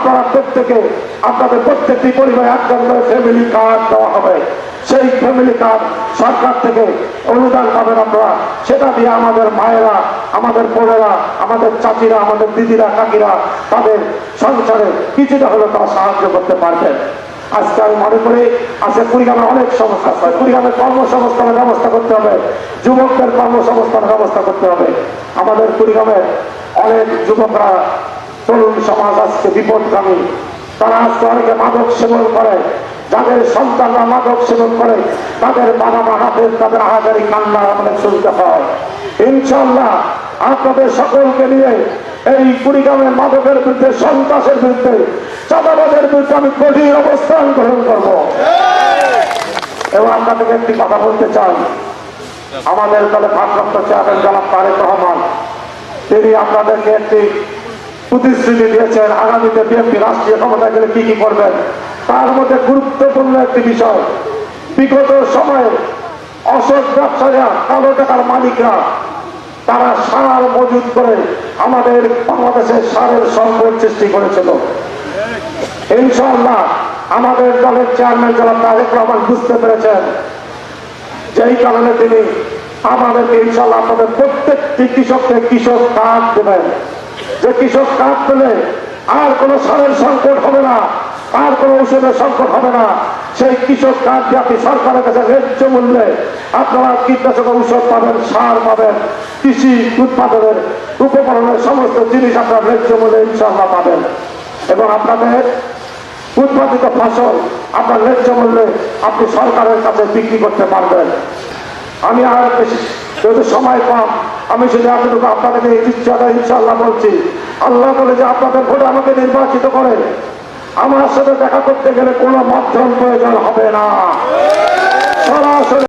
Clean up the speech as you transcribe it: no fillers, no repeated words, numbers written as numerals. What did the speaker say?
আপনারা প্রত্যেকে আপনাদের প্রত্যেকটি পরিবারে একজন করে ফ্যামিলি কার্ড দেওয়া হবে। সেই ফ্যামিলি কার্ড সরকার থেকে অনুদান পাবেন আপনারা। সেটা দিয়ে আমাদের মায়েরা, আমাদের বোনেরা, আমাদের চাচিরা, আমাদের দিদিরা, কাকিরা তাদের সংসারে কিছুটা হলেও তারা সাহায্য করতে পারবেন। আজকে আমি মনে করি আজকে কুড়িগ্রামে অনেক সমস্যা হয়। কুড়িগ্রামের কর্মসংস্থানের ব্যবস্থা করতে হবে, যুবকদের কর্মসংস্থানের ব্যবস্থা করতে হবে। আমাদের কুড়িগ্রামের অনেক যুবকরা, তরুণ সমাজ আজকে বিপদগামী। তারা আজকে অনেকে মাদক সেবন করে, যাদের সন্তানরা মাদক সেবন করে তাদের বাবা মা হাতে তাদের আহাজারি কান্না আমাদের শুনতে হয়। ইনশাআল্লাহ আপনাদের সকলকে নিয়ে এই কুড়িগ্রামের মাদকের বিরুদ্ধে, সন্ত্রাসের বিরুদ্ধে, চাঁদাবাজের বিরুদ্ধে আমি কঠিন অবস্থান গ্রহণ করব। এবং আপনাদেরকে একটি কথা বলতে চাই, আমাদের দলে ভারপ্রাপ্ত চেয়ারম্যান জনাব তারেক রহমান তিনি আপনাদেরকে একটি প্রতিশ্রুতি দিয়েছেন আগামীতে বিএনপি রাষ্ট্রীয় ক্ষমতায় গেলে কি কি করবেন। তার মধ্যে গুরুত্বপূর্ণ একটি বিষয়, বিগত সময়ে অসৎ ব্যবসায়ীরা, কালো টাকার মালিকরা তারা সার মজুত করে আমাদের বাংলাদেশের সারের সংকট সৃষ্টি করেছিল। ইনশাআল্লাহ আমাদের দলের চেয়ারম্যান জনাব তারেক রহমান বুঝতে পেরেছেন, যেই কারণে তিনি আমাদেরকে ইনশাআল্লাহ আপনাদের প্রত্যেকটি কৃষককে কৃষক কার্ড দেবেন। যে কৃষক কার্ড পেলে আর কোনো সারের সংকট হবে না, আর কোনো ঔষধের সংকট হবে না। সেই কৃষক কার্ড দিয়ে আপনি সরকারের কাছে ন্যায্য মূল্যে আপনারা কীটনাশক ঔষধ পাবেন, সার পাবেন, কৃষি উৎপাদনের উপকরণের সমস্ত জিনিস আপনারা ন্যায্য মূল্যে ইনশাআল্লাহ পাবেন। এবং আপনাদের উৎপাদিত ফসল আপনার ন্যায্য মূল্যে আপনি সরকারের কাছে বিক্রি করতে পারবেন। আমি আর বেশি, যেহেতু সময় কম, আমি শুধু এতটুকু আপনাদেরকে এই ইচ্ছাটা ইনশাআল্লাহ বলছি। আল্লাহ বলে যে আপনাদের ভোটে আমাকে নির্বাচিত করে আমার সাথে দেখা করতে গেলে কোনো মাধ্যম প্রয়োজন হবে না, সরাসরি